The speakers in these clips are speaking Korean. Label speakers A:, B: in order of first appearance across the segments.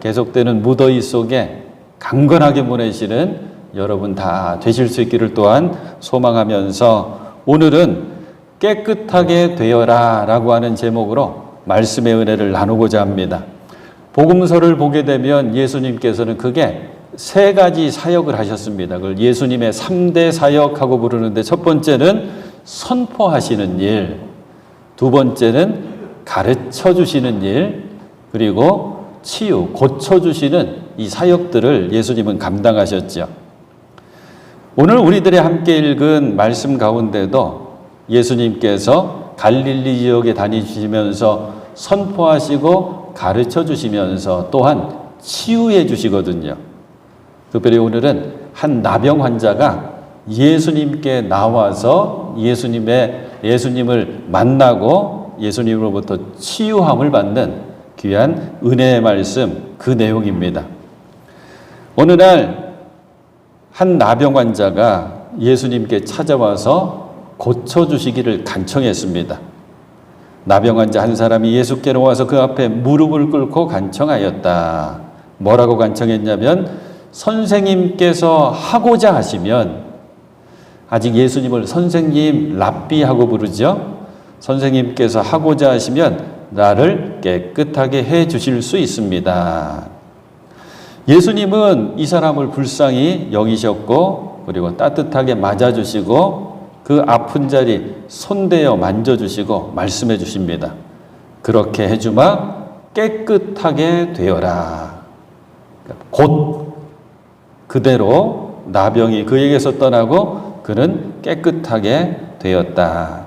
A: 계속되는 무더위 속에 강건하게 보내시는 여러분 다 되실 수 있기를 또한 소망하면서 오늘은 깨끗하게 되어라 라고 하는 제목으로 말씀의 은혜를 나누고자 합니다. 복음서를 보게 되면 예수님께서는 그게 세 가지 사역을 하셨습니다. 그걸 예수님의 3대 사역하고 부르는데 첫 번째는 선포하시는 일, 두 번째는 가르쳐 주시는 일, 그리고 치유, 고쳐주시는 이 사역들을 예수님은 감당하셨죠. 오늘 우리들이 함께 읽은 말씀 가운데도 예수님께서 갈릴리 지역에 다니시면서 선포하시고 가르쳐 주시면서 또한 치유해 주시거든요. 특별히 오늘은 한 나병 환자가 예수님께 나와서 예수님을 만나고 예수님으로부터 치유함을 받는 귀한 은혜의 말씀, 그 내용입니다. 어느 날 한 나병 환자가 예수님께 찾아와서 고쳐주시기를 간청했습니다. 나병 환자 한 사람이 예수께로 와서 그 앞에 무릎을 꿇고 간청하였다. 뭐라고 간청했냐면 선생님께서 하고자 하시면, 아직 예수님을 선생님 랍비하고 부르죠. 선생님께서 하고자 하시면 나를 깨끗하게 해 주실 수 있습니다. 예수님은 이 사람을 불쌍히 여기셨고 그리고 따뜻하게 맞아주시고 그 아픈 자리 손대어 만져주시고 말씀해 주십니다. 그렇게 해주마 깨끗하게 되어라. 곧 그대로 나병이 그에게서 떠나고 그는 깨끗하게 되었다.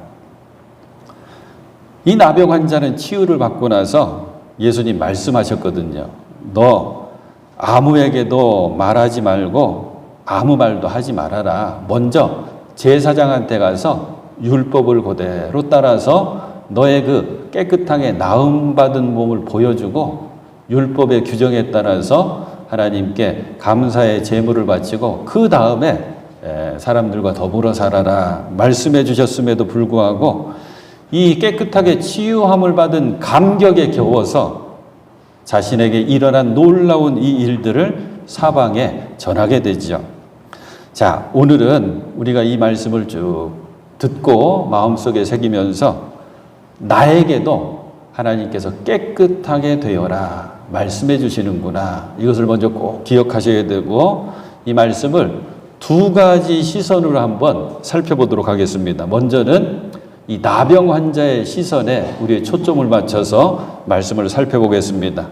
A: 이 나병 환자는 치유를 받고 나서 예수님 말씀하셨거든요. 너 아무에게도 말하지 말고 아무 말도 하지 말아라. 먼저 제사장한테 가서 율법을 그대로 따라서 너의 그 깨끗하게 나음받은 몸을 보여주고 율법의 규정에 따라서 하나님께 감사의 제물을 바치고 그 다음에 사람들과 더불어 살아라 말씀해 주셨음에도 불구하고 이 깨끗하게 치유함을 받은 감격에 겨워서 자신에게 일어난 놀라운 이 일들을 사방에 전하게 되죠. 자, 오늘은 우리가 이 말씀을 쭉 듣고 마음속에 새기면서 나에게도 하나님께서 깨끗하게 되어라 말씀해 주시는구나. 이것을 먼저 꼭 기억하셔야 되고 이 말씀을 두 가지 시선으로 한번 살펴보도록 하겠습니다. 먼저는 이 나병 환자의 시선에 우리의 초점을 맞춰서 말씀을 살펴보겠습니다.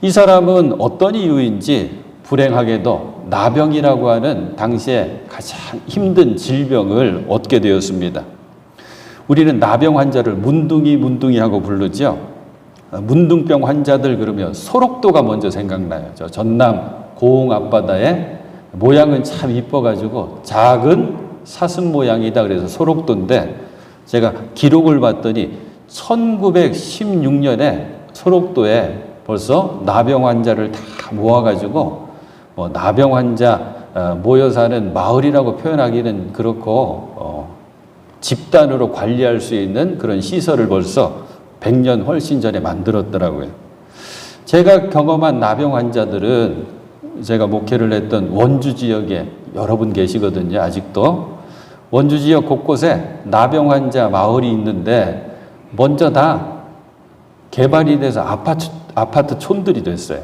A: 이 사람은 어떤 이유인지 불행하게도 나병이라고 하는 당시에 가장 힘든 질병을 얻게 되었습니다. 우리는 나병 환자를 문둥이 하고 부르죠. 문둥병 환자들 그러면 소록도가 먼저 생각나요. 저 전남 고흥 앞바다에 모양은 참 이뻐가지고 작은 사슴 모양이다 그래서 소록도인데 제가 기록을 봤더니 1916년에 소록도에 벌써 나병 환자를 다 모아가지고 뭐 나병 환자 모여 사는 마을이라고 표현하기는 그렇고 집단으로 관리할 수 있는 그런 시설을 벌써 100년 훨씬 전에 만들었더라고요. 제가 경험한 나병 환자들은 제가 목회를 했던 원주 지역에 여러분 계시거든요. 아직도 원주 지역 곳곳에 나병 환자 마을이 있는데 먼저 다 개발이 돼서 아파트 촌들이 됐어요.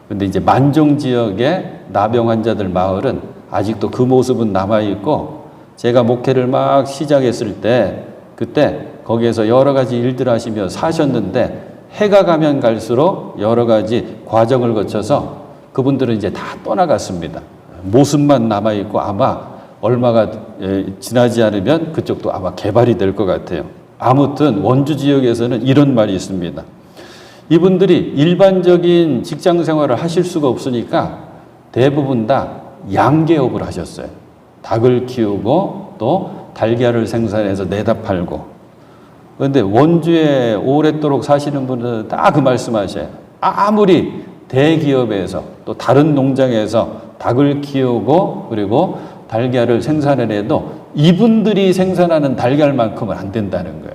A: 근데 이제 만종 지역의 나병 환자들 마을은 아직도 그 모습은 남아있고 제가 목회를 막 시작했을 때 그때 거기에서 여러 가지 일들 하시며 사셨는데 해가 가면 갈수록 여러 가지 과정을 거쳐서 그분들은 이제 다 떠나갔습니다. 모습만 남아있고 아마 얼마가 지나지 않으면 그쪽도 아마 개발이 될 것 같아요. 아무튼 원주 지역에서는 이런 말이 있습니다. 이분들이 일반적인 직장 생활을 하실 수가 없으니까 대부분 다 양계업을 하셨어요. 닭을 키우고 또 달걀을 생산해서 내다 팔고. 그런데 원주에 오랫도록 사시는 분들은 다 그 말씀하셔요. 아무리 대기업에서 또 다른 농장에서 닭을 키우고 그리고 달걀을 생산을 해도 이분들이 생산하는 달걀만큼은 안 된다는 거예요.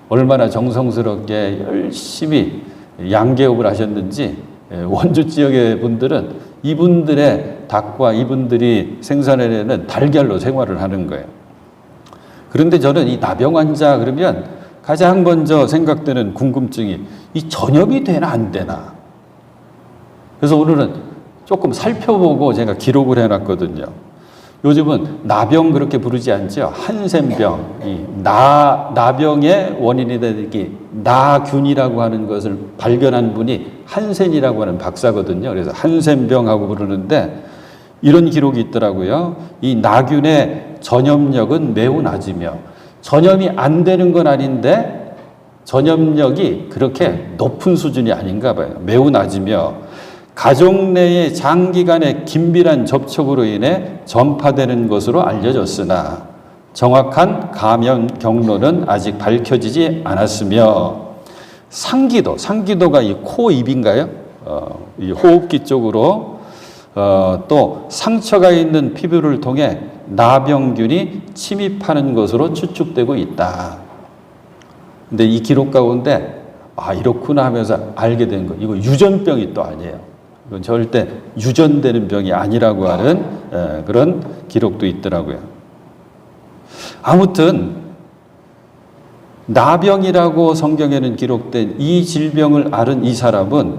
A: 얼마나 정성스럽게 열심히 양계업을 하셨는지 원주 지역의 분들은 이분들의 닭과 이분들이 생산해내는 달걀로 생활을 하는 거예요. 그런데 저는 이 나병 환자 그러면 가장 먼저 생각되는 궁금증이 이 전염이 되나 안 되나. 그래서 오늘은 조금 살펴보고 제가 기록을 해놨거든요. 요즘은 나병 그렇게 부르지 않죠. 한센병, 이 나병의 원인이 되는 나균이라고 하는 것을 발견한 분이 한센이라고 하는 박사거든요. 그래서 한센병하고 부르는데 이런 기록이 있더라고요. 이 나균의 전염력은 매우 낮으며 전염이 안 되는 건 아닌데 전염력이 그렇게 높은 수준이 아닌가 봐요. 매우 낮으며 가족 내의 장기간의 긴밀한 접촉으로 인해 전파되는 것으로 알려졌으나 정확한 감염 경로는 아직 밝혀지지 않았으며 상기도가 이 코 입인가요? 이 호흡기 쪽으로 또 상처가 있는 피부를 통해 나병균이 침입하는 것으로 추측되고 있다. 근데 이 기록 가운데 이렇구나 하면서 알게 된 거. 이거 유전병이 또 아니에요. 이건 절대 유전되는 병이 아니라고 하는 그런 기록도 있더라고요. 아무튼 나병이라고 성경에는 기록된 이 질병을 앓은 이 사람은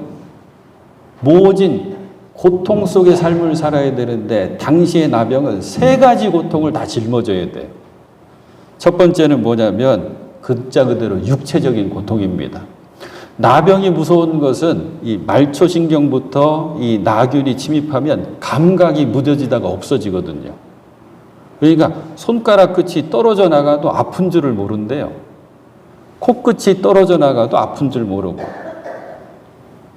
A: 모진 고통 속의 삶을 살아야 되는데 당시의 나병은 3가지 고통을 다 짊어져야 돼요. 첫 번째는 뭐냐면 글자 그대로 육체적인 고통입니다. 나병이 무서운 것은 이 말초신경부터 이 나균이 침입하면 감각이 무뎌지다가 없어지거든요. 그러니까 손가락 끝이 떨어져 나가도 아픈 줄을 모른대요. 코끝이 떨어져 나가도 아픈 줄 모르고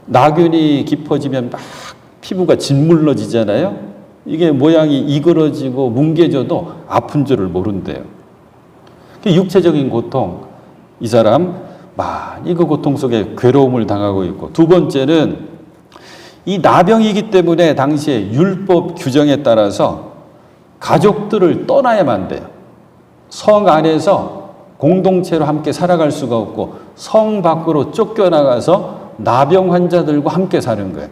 A: 나균이 깊어지면 막 피부가 짓물러지잖아요. 이게 모양이 이그러지고 뭉개져도 아픈 줄을 모른대요. 육체적인 고통, 이 사람 많이 그 고통 속에 괴로움을 당하고 있고, 두 번째는 이 나병이기 때문에 당시에 율법 규정에 따라서 가족들을 떠나야만 돼요. 성 안에서 공동체로 함께 살아갈 수가 없고 성 밖으로 쫓겨나가서 나병 환자들과 함께 사는 거예요.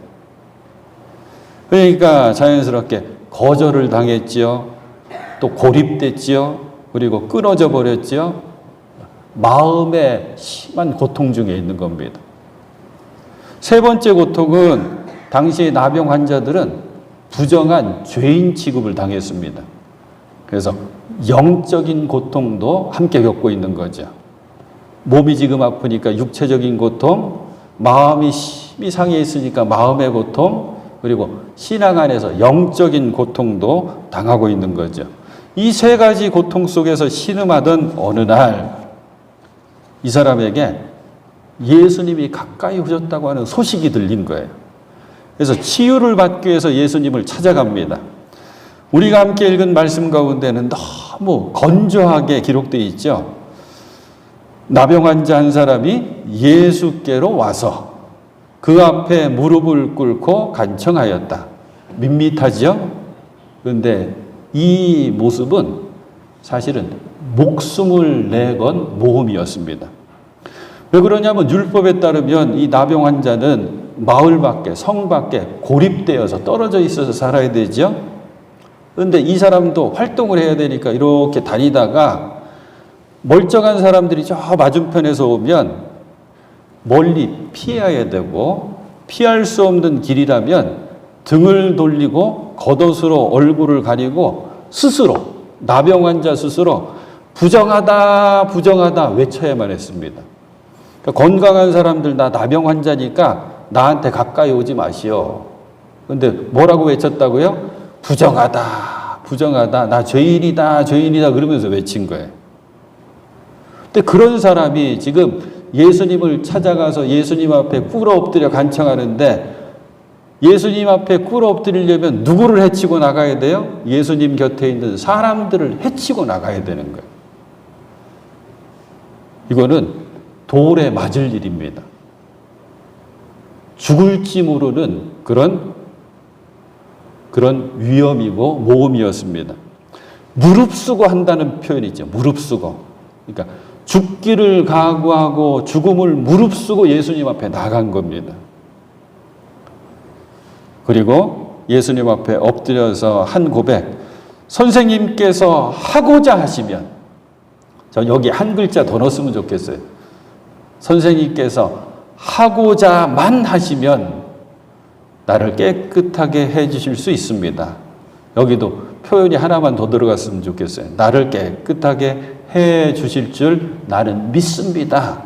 A: 그러니까 자연스럽게 거절을 당했지요. 또 고립됐지요. 그리고 끊어져 버렸지요. 마음의 심한 고통 중에 있는 겁니다. 세 번째 고통은 당시의 나병 환자들은 부정한 죄인 취급을 당했습니다. 그래서 영적인 고통도 함께 겪고 있는 거죠. 몸이 지금 아프니까 육체적인 고통, 마음이 심히 상해 있으니까 마음의 고통, 그리고 신앙 안에서 영적인 고통도 당하고 있는 거죠. 이 3가지 고통 속에서 신음하던 어느 날 이 사람에게 예수님이 가까이 오셨다고 하는 소식이 들린 거예요. 그래서 치유를 받기 위해서 예수님을 찾아갑니다. 우리가 함께 읽은 말씀 가운데는 너무 건조하게 기록되어 있죠. 나병 환자 한 사람이 예수께로 와서 그 앞에 무릎을 꿇고 간청하였다. 밋밋하죠? 그런데 이 모습은 사실은 목숨을 내건 모험이었습니다. 왜 그러냐면 율법에 따르면 이 나병 환자는 마을 밖에, 성 밖에 고립되어서 떨어져 있어서 살아야 되죠. 그런데 이 사람도 활동을 해야 되니까 이렇게 다니다가 멀쩡한 사람들이 저 맞은편에서 오면 멀리 피해야 되고, 피할 수 없는 길이라면 등을 돌리고 겉옷으로 얼굴을 가리고 스스로, 나병 환자 스스로 부정하다 외쳐야만 했습니다. 그러니까 건강한 사람들 나 나병 환자니까 나한테 가까이 오지 마시오. 그런데 뭐라고 외쳤다고요? 부정하다, 나 죄인이다 그러면서 외친 거예요. 근데 그런 사람이 지금 예수님을 찾아가서 예수님 앞에 꿇어 엎드려 간청하는데, 예수님 앞에 꿇어 엎드리려면 누구를 해치고 나가야 돼요? 예수님 곁에 있는 사람들을 해치고 나가야 되는 거예요. 이거는 돌에 맞을 일입니다. 죽을지 모르는 그런 위험이고 모험이었습니다. 무릅쓰고 한다는 표현이 있죠. 무릅쓰고. 그러니까 죽기를 각오하고 죽음을 무릅쓰고 예수님 앞에 나간 겁니다. 그리고 예수님 앞에 엎드려서 한 고백, 선생님께서 하고자 하시면, 저 여기 한 글자 더 넣었으면 좋겠어요. 선생님께서 하고자만 하시면 나를 깨끗하게 해주실 수 있습니다. 여기도 표현이 하나만 더 들어갔으면 좋겠어요. 나를 깨끗하게 해주실 줄 나는 믿습니다.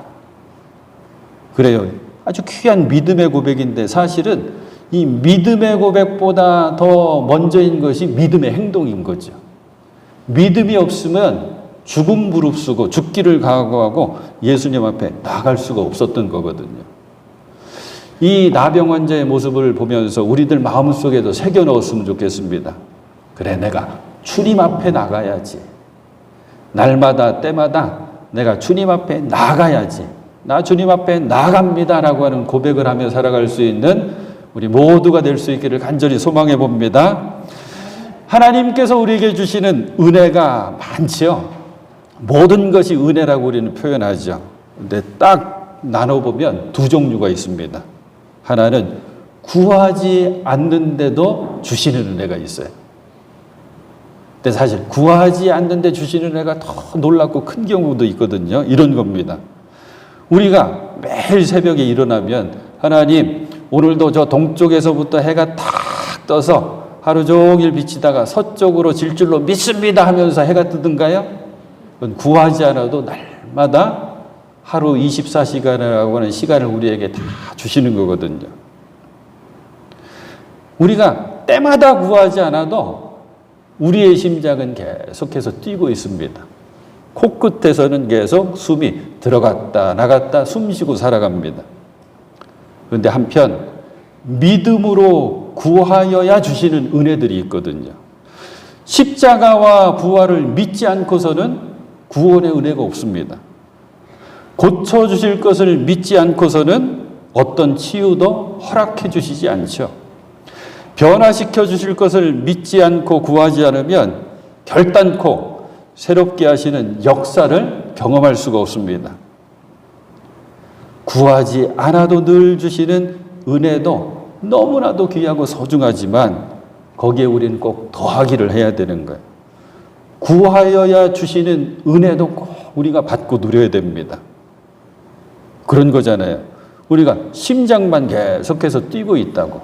A: 그래요. 아주 귀한 믿음의 고백인데 사실은 이 믿음의 고백보다 더 먼저인 것이 믿음의 행동인 거죠. 믿음이 없으면 죽음 무릅쓰고 죽기를 각오하고 예수님 앞에 나갈 수가 없었던 거거든요. 이 나병 환자의 모습을 보면서 우리들 마음속에도 새겨 넣었으면 좋겠습니다. 그래, 내가 주님 앞에 나가야지. 날마다 때마다 내가 주님 앞에 나가야지. 나 주님 앞에 나갑니다라고 하는 고백을 하며 살아갈 수 있는 우리 모두가 될 수 있기를 간절히 소망해 봅니다. 하나님께서 우리에게 주시는 은혜가 많지요. 모든 것이 은혜라고 우리는 표현하죠. 근데 딱 나눠보면 두 종류가 있습니다. 하나는 구하지 않는데도 주시는 은혜가 있어요. 근데 사실 구하지 않는데 주시는 은혜가 더 놀랍고 큰 경우도 있거든요. 이런 겁니다. 우리가 매일 새벽에 일어나면 하나님, 오늘도 저 동쪽에서부터 해가 탁 떠서 하루 종일 비치다가 서쪽으로 질 줄로 믿습니다 하면서 해가 뜨든가요? 그건 구하지 않아도 날마다 하루 24시간이라고 하는 시간을 우리에게 다 주시는 거거든요. 우리가 때마다 구하지 않아도 우리의 심장은 계속해서 뛰고 있습니다. 코끝에서는 계속 숨이 들어갔다 나갔다 숨 쉬고 살아갑니다. 그런데 한편 믿음으로 구하여야 주시는 은혜들이 있거든요. 십자가와 부활을 믿지 않고서는 구원의 은혜가 없습니다. 고쳐주실 것을 믿지 않고서는 어떤 치유도 허락해 주시지 않죠. 변화시켜 주실 것을 믿지 않고 구하지 않으면 결단코 새롭게 하시는 역사를 경험할 수가 없습니다. 구하지 않아도 늘 주시는 은혜도 너무나도 귀하고 소중하지만 거기에 우리는 꼭 더하기를 해야 되는 거예요. 구하여야 주시는 은혜도 꼭 우리가 받고 누려야 됩니다. 그런 거잖아요. 우리가 심장만 계속해서 뛰고 있다고,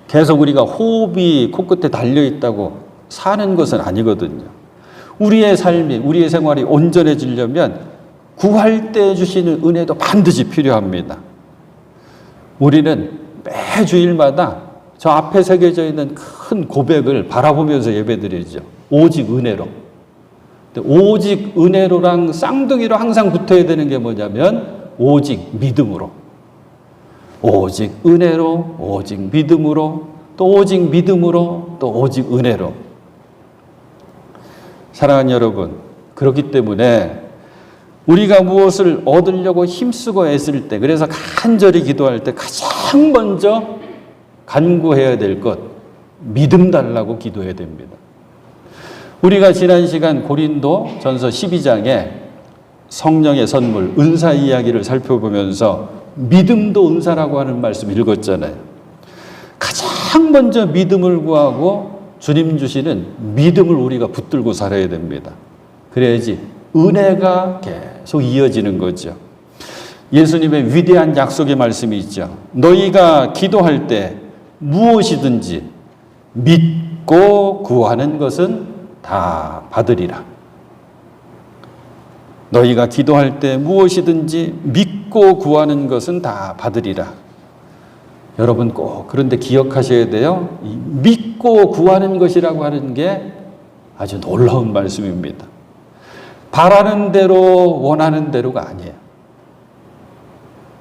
A: 계속 우리가 호흡이 코끝에 달려있다고 사는 것은 아니거든요. 우리의 삶이, 우리의 생활이 온전해지려면 구할 때 주시는 은혜도 반드시 필요합니다. 우리는 매 주일마다 저 앞에 새겨져 있는 큰 고백을 바라보면서 예배드리죠. 오직 은혜로. 오직 은혜로랑 쌍둥이로 항상 붙어야 되는 게 뭐냐면 오직 믿음으로. 오직 은혜로, 오직 믿음으로, 또 오직 믿음으로, 또 오직 은혜로. 사랑하는 여러분, 그렇기 때문에 우리가 무엇을 얻으려고 힘쓰고 애쓸 때, 그래서 간절히 기도할 때 가장 먼저 간구해야 될 것, 믿음 달라고 기도해야 됩니다. 우리가 지난 시간 고린도 전서 12장에 성령의 선물, 은사 이야기를 살펴보면서 믿음도 은사라고 하는 말씀 읽었잖아요. 가장 먼저 믿음을 구하고 주님 주시는 믿음을 우리가 붙들고 살아야 됩니다. 그래야지 은혜가 계속 이어지는 거죠. 예수님의 위대한 약속의 말씀이 있죠. 너희가 기도할 때 무엇이든지 믿고 구하는 것은 다 받으리라. 너희가 기도할 때 무엇이든지 믿고 구하는 것은 다 받으리라. 여러분 꼭 그런데 기억하셔야 돼요. 이 믿고 구하는 것이라고 하는 게 아주 놀라운 말씀입니다. 바라는 대로 원하는 대로가 아니에요.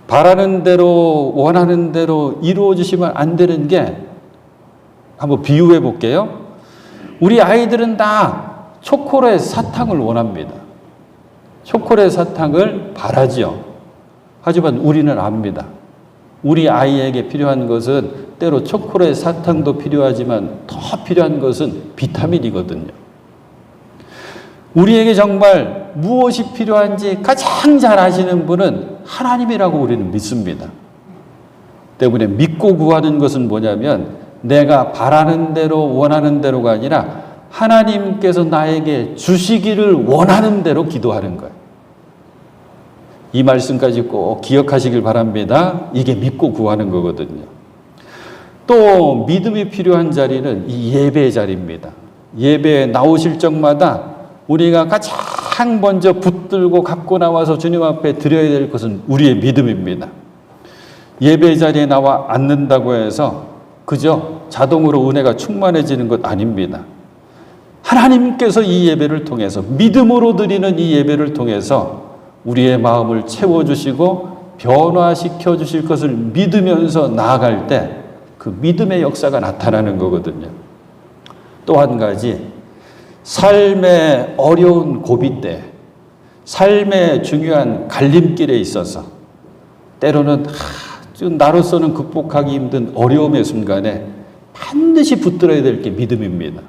A: 바라는 대로 원하는 대로 이루어지시면 안 되는 게, 한번 비유해 볼게요. 우리 아이들은 다 초콜릿 사탕을 원합니다. 초콜릿 사탕을 바라지요. 하지만 우리는 압니다. 우리 아이에게 필요한 것은 때로 초콜릿 사탕도 필요하지만 더 필요한 것은 비타민이거든요. 우리에게 정말 무엇이 필요한지 가장 잘 아시는 분은 하나님이라고 우리는 믿습니다. 때문에 믿고 구하는 것은 뭐냐면 내가 바라는 대로 원하는 대로가 아니라 하나님께서 나에게 주시기를 원하는 대로 기도하는 거예요. 이 말씀까지 꼭 기억하시길 바랍니다. 이게 믿고 구하는 거거든요. 또 믿음이 필요한 자리는 이 예배의 자리입니다. 예배에 나오실 적마다 우리가 가장 먼저 붙들고 갖고 나와서 주님 앞에 드려야 될 것은 우리의 믿음입니다. 예배 자리에 나와 앉는다고 해서 그저 자동으로 은혜가 충만해지는 것 아닙니다. 하나님께서 이 예배를 통해서 믿음으로 드리는 이 예배를 통해서 우리의 마음을 채워주시고 변화시켜 주실 것을 믿으면서 나아갈 때 그 믿음의 역사가 나타나는 거거든요. 또 한 가지, 삶의 어려운 고비 때, 삶의 중요한 갈림길에 있어서 때로는 나로서는 극복하기 힘든 어려움의 순간에 반드시 붙들어야 될 게 믿음입니다.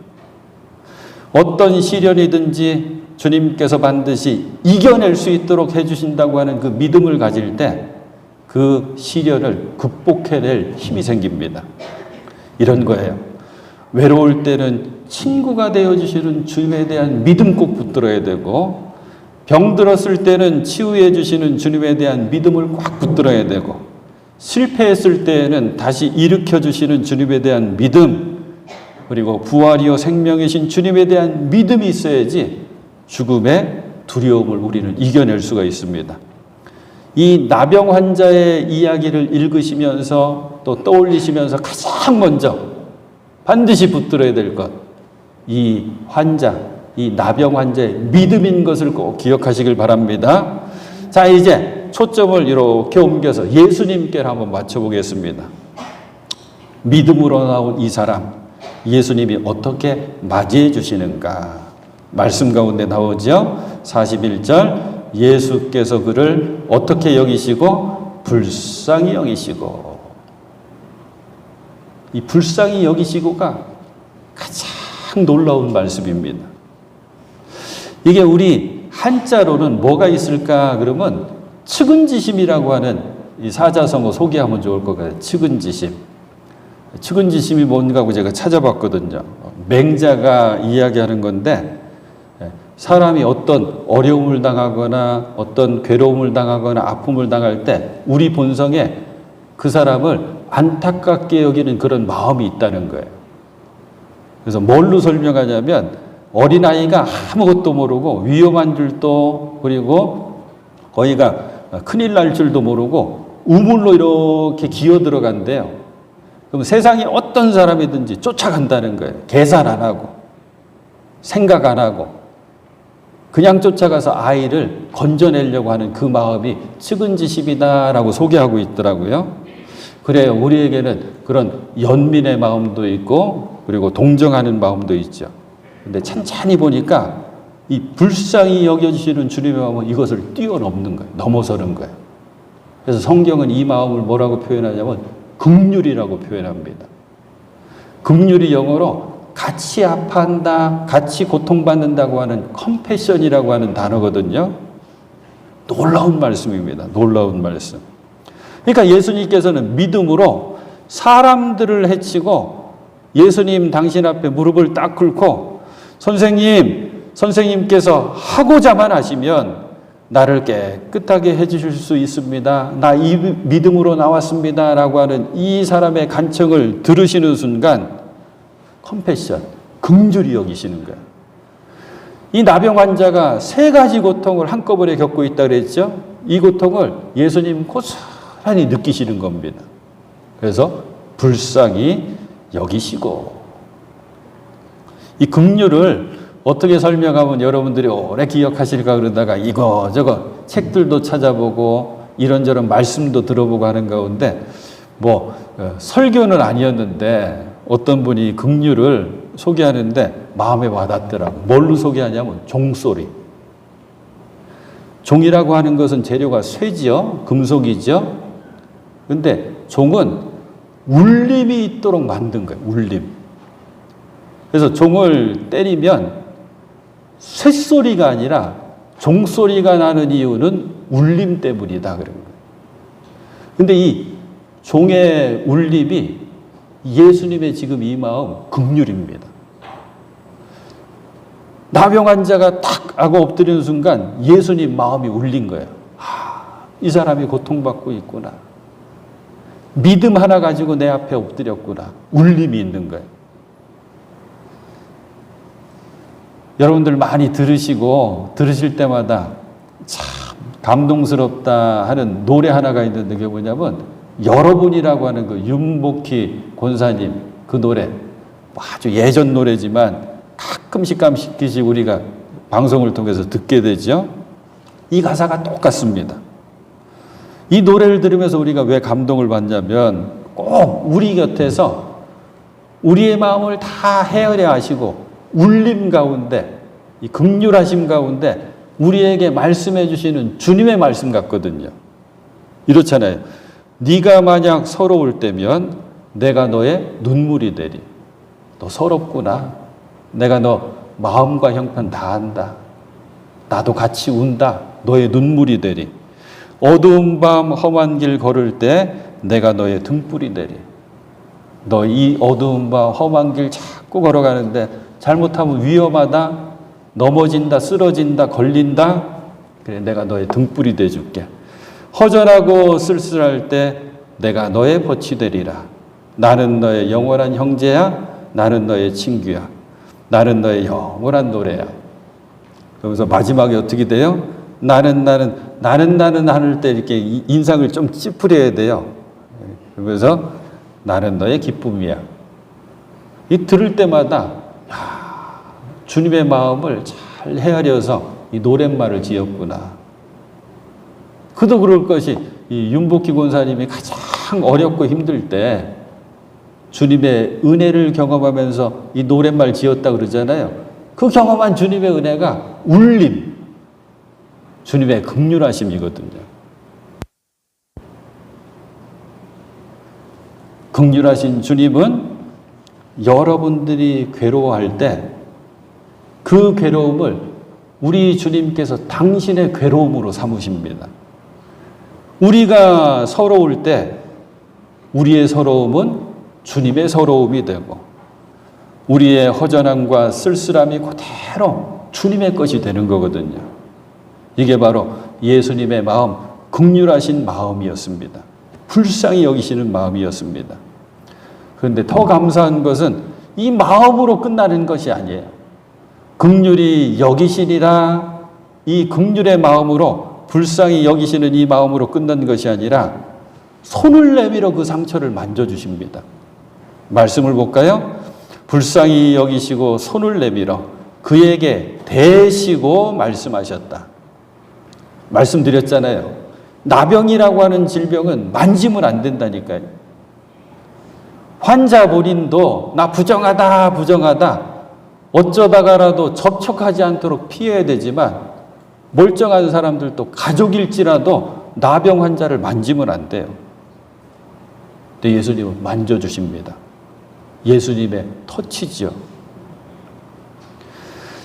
A: 어떤 시련이든지 주님께서 반드시 이겨낼 수 있도록 해주신다고 하는 그 믿음을 가질 때 그 시련을 극복해낼 힘이 생깁니다. 이런 거예요. 외로울 때는 친구가 되어주시는 주님에 대한 믿음 꼭 붙들어야 되고, 병들었을 때는 치유해 주시는 주님에 대한 믿음을 꽉 붙들어야 되고, 실패했을 때에는 다시 일으켜 주시는 주님에 대한 믿음, 그리고 부활이요 생명이신 주님에 대한 믿음이 있어야지 죽음의 두려움을 우리는 이겨낼 수가 있습니다. 이 나병 환자의 이야기를 읽으시면서 또 떠올리시면서 가장 먼저 반드시 붙들어야 될 것, 이 환자, 이 나병 환자의 믿음인 것을 꼭 기억하시길 바랍니다. 자, 이제 초점을 이렇게 옮겨서 예수님께로 한번 맞춰보겠습니다. 믿음으로 나온 이 사람, 예수님이 어떻게 맞이해 주시는가? 말씀 가운데 나오죠. 41절, 예수께서 그를 어떻게 여기시고 불쌍히 여기시고, 이 불쌍히 여기시고가 가장 놀라운 말씀입니다. 이게 우리 한자로는 뭐가 있을까 그러면 측은지심이라고 하는 이 사자성어 소개하면 좋을 것 같아요. 측은지심. 측은지심이 뭔가 하고 제가 찾아봤거든요. 맹자가 이야기하는 건데, 사람이 어떤 어려움을 당하거나 어떤 괴로움을 당하거나 아픔을 당할 때 우리 본성에 그 사람을 안타깝게 여기는 그런 마음이 있다는 거예요. 그래서 뭘로 설명하냐면, 어린아이가 아무것도 모르고 위험한 줄도, 그리고 거기가 큰일 날 줄도 모르고 우물로 이렇게 기어 들어간대요. 그럼 세상에 어떤 사람이든지 쫓아간다는 거예요. 계산 안 하고 생각 안 하고 그냥 쫓아가서 아이를 건져내려고 하는 그 마음이 측은지심이다라고 소개하고 있더라고요. 그래요. 우리에게는 그런 연민의 마음도 있고 그리고 동정하는 마음도 있죠. 근데 찬찬히 보니까 이 불쌍히 여겨주시는 주님의 마음은 이것을 뛰어넘는 거예요. 넘어서는 거예요. 그래서 성경은 이 마음을 뭐라고 표현하냐면 긍휼이라고 표현합니다. 긍휼이 영어로 같이 아파한다, 같이 고통받는다고 하는 컴패션이라고 하는 단어거든요. 놀라운 말씀입니다. 놀라운 말씀. 그러니까 예수님께서는 믿음으로 사람들을 해치고 예수님 당신 앞에 무릎을 딱 꿇고 선생님께서 하고자만 하시면 나를 깨끗하게 해주실 수 있습니다. 나 이 믿음으로 나왔습니다. 라고 하는 이 사람의 간청을 들으시는 순간 컴패션, 긍휼히 여기시는 거예요. 이 나병 환자가 3가지 고통을 한꺼번에 겪고 있다고 그랬죠. 이 고통을 예수님 고스란히 느끼시는 겁니다. 그래서 불쌍히 여기시고, 이 긍휼을 어떻게 설명하면 여러분들이 오래 기억하실까 그러다가 이거저거 책들도 찾아보고 이런저런 말씀도 들어보고 하는 가운데 설교는 아니었는데 어떤 분이 긍휼을 소개하는데 마음에 와닿더라고. 뭘로 소개하냐면 종소리. 종이라고 하는 것은 재료가 쇠지요, 금속이죠. 근데 종은 울림이 있도록 만든 거예요. 울림. 그래서 종을 때리면 쇳소리가 아니라 종소리가 나는 이유는 울림 때문이다 그런 거예요. 근데 이 종의 울림이 예수님의 지금 이 마음 긍휼입니다. 나병 환자가 탁 하고 엎드리는 순간 예수님 마음이 울린 거예요. 이 사람이 고통받고 있구나. 믿음 하나 가지고 내 앞에 엎드렸구나. 울림이 있는 거예요. 여러분들 많이 들으실 때마다 참 감동스럽다 하는 노래 하나가 있는데 그게 뭐냐면 여러분이라고 하는 그 윤복희 권사님 그 노래 아주 예전 노래지만 가끔씩 우리가 방송을 통해서 듣게 되죠. 이 가사가 똑같습니다. 이 노래를 들으면서 우리가 왜 감동을 받냐면 꼭 우리 곁에서 우리의 마음을 다 헤아려 하시고 울림 가운데 이 긍휼하심 가운데 우리에게 말씀해 주시는 주님의 말씀 같거든요. 이렇잖아요. 네가 만약 서러울 때면 내가 너의 눈물이 되리. 너 서럽구나. 내가 너 마음과 형편 다 안다. 나도 같이 운다. 너의 눈물이 되리. 어두운 밤 험한 길 걸을 때 내가 너의 등불이 되리. 너 이 어두운 밤 험한 길 자꾸 걸어가는데 잘못하면 위험하다. 넘어진다. 쓰러진다. 걸린다. 그래 내가 너의 등불이 돼줄게. 허전하고 쓸쓸할 때 내가 너의 벗이 되리라. 나는 너의 영원한 형제야. 나는 너의 친구야. 나는 너의 영원한 노래야. 그러면서 마지막에 어떻게 돼요? 나는 할 때 이렇게 인상을 좀 찌푸려야 돼요. 그러면서 나는 너의 기쁨이야. 이 들을 때마다 주님의 마음을 잘 헤아려서 이 노랫말을 지었구나. 그도 그럴 것이 이 윤복희 권사님이 가장 어렵고 힘들 때 주님의 은혜를 경험하면서 이 노랫말 지었다 그러잖아요. 그 경험한 주님의 은혜가 울림, 주님의 긍휼하심이거든요. 긍휼하신 주님은 여러분들이 괴로워할 때 그 괴로움을 우리 주님께서 당신의 괴로움으로 삼으십니다. 우리가 서러울 때 우리의 서러움은 주님의 서러움이 되고 우리의 허전함과 쓸쓸함이 그대로 주님의 것이 되는 거거든요. 이게 바로 예수님의 마음, 긍휼하신 마음이었습니다. 불쌍히 여기시는 마음이었습니다. 그런데 더 감사한 것은 이 마음으로 끝나는 것이 아니에요. 긍휼히 여기시니라 이 긍휼의 마음으로 불쌍히 여기시는 이 마음으로 끝난 것이 아니라 손을 내밀어 그 상처를 만져주십니다. 말씀을 볼까요? 불쌍히 여기시고 손을 내밀어 그에게 대시고 말씀하셨다. 말씀드렸잖아요. 나병이라고 하는 질병은 만지면 안 된다니까요. 환자 본인도 나 부정하다 어쩌다가라도 접촉하지 않도록 피해야 되지만 멀쩡한 사람들도 가족일지라도 나병 환자를 만지면 안 돼요. 근데 예수님은 만져주십니다. 예수님의 터치죠.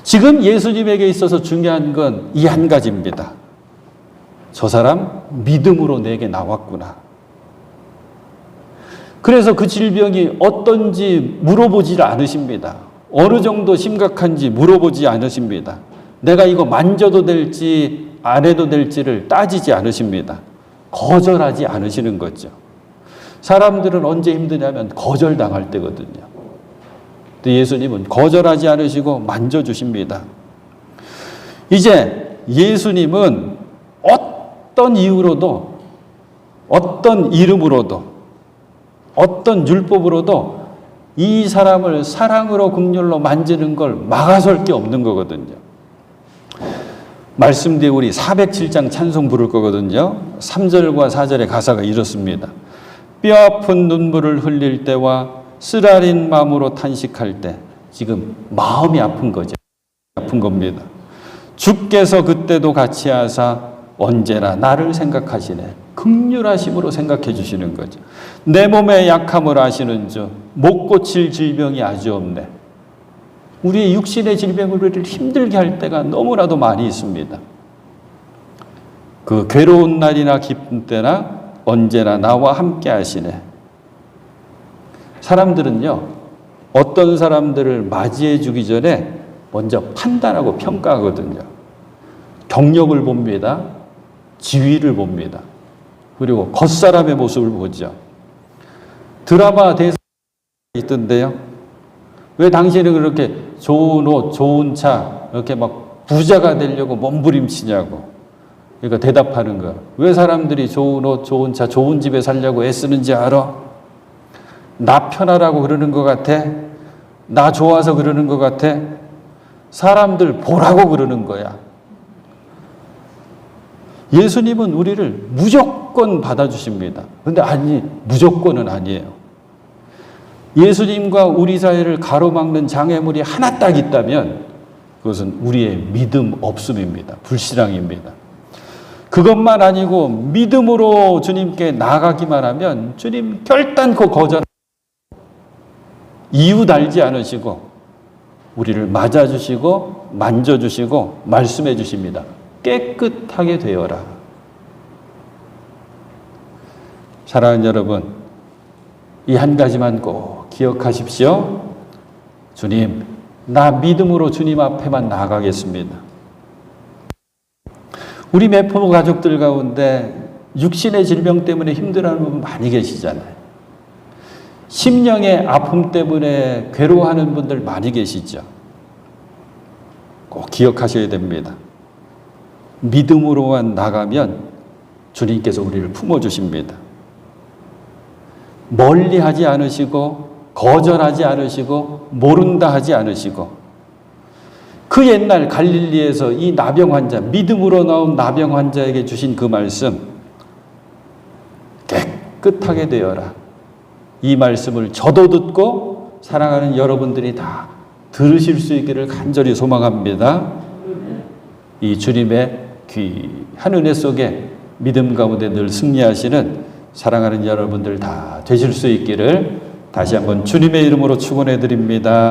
A: 지금 예수님에게 있어서 중요한 건 이 한 가지입니다. 저 사람 믿음으로 내게 나왔구나. 그래서 그 질병이 어떤지 물어보지 않으십니다. 어느 정도 심각한지 물어보지 않으십니다. 내가 이거 만져도 될지 안 해도 될지를 따지지 않으십니다. 거절하지 않으시는 거죠. 사람들은 언제 힘드냐면 거절당할 때거든요. 근데 예수님은 거절하지 않으시고 만져주십니다. 이제 예수님은 어떤 이유로도 어떤 이름으로도 어떤 율법으로도 이 사람을 사랑으로 긍휼로 만지는 걸 막아설 게 없는 거거든요. 말씀 뒤에 우리 407장 찬송 부를 거거든요. 3절과 4절의 가사가 이렇습니다. 뼈아픈 눈물을 흘릴 때와 쓰라린 마음으로 탄식할 때 지금 마음이 아픈 거죠. 아픈 겁니다. 주께서 그때도 같이 하사 언제나 나를 생각하시네. 긍휼하심으로 생각해 주시는 거죠. 내 몸의 약함을 아시는 주 못 고칠 질병이 아주 없네. 우리의 육신의 질병을 우리를 힘들게 할 때가 너무나도 많이 있습니다. 그 괴로운 날이나 기쁜 때나 언제나 나와 함께 하시네. 사람들은요, 어떤 사람들을 맞이해 주기 전에 먼저 판단하고 평가하거든요. 경력을 봅니다. 지위를 봅니다. 그리고 겉사람의 모습을 보죠. 드라마 대사 있던데요. 왜 당신은 그렇게 좋은 옷, 좋은 차, 이렇게 막 부자가 되려고 몸부림치냐고. 그러니까 대답하는 거. 왜 사람들이 좋은 옷, 좋은 차, 좋은 집에 살려고 애쓰는지 알아? 나 편하라고 그러는 것 같아? 나 좋아서 그러는 것 같아? 사람들 보라고 그러는 거야. 예수님은 우리를 무조건 받아주십니다. 그런데 아니, 무조건은 아니에요. 예수님과 우리 사이를 가로막는 장애물이 하나 딱 있다면 그것은 우리의 믿음 없음입니다. 불신앙입니다. 그것만 아니고 믿음으로 주님께 나가기만 하면 주님 결단코 거절, 이유 달지 않으시고 우리를 맞아주시고 만져주시고 말씀해 주십니다. 깨끗하게 되어라. 사랑하는 여러분, 이 한 가지만 꼭 기억하십시오. 주님, 나 믿음으로 주님 앞에만 나가겠습니다. 우리 매포 가족들 가운데 육신의 질병 때문에 힘들어하는 분 많이 계시잖아요. 심령의 아픔 때문에 괴로워하는 분들 많이 계시죠. 꼭 기억하셔야 됩니다. 믿음으로만 나가면 주님께서 우리를 품어주십니다. 멀리하지 않으시고 거절하지 않으시고 모른다 하지 않으시고 그 옛날 갈릴리에서 이 나병 환자, 믿음으로 나온 나병 환자에게 주신 그 말씀, 깨끗하게 되어라. 이 말씀을 저도 듣고 사랑하는 여러분들이 다 들으실 수 있기를 간절히 소망합니다. 이 주님의 귀한 은혜 속에 믿음 가운데 늘 승리하시는 사랑하는 여러분들 다 되실 수 있기를 다시 한번 주님의 이름으로 축원해 드립니다.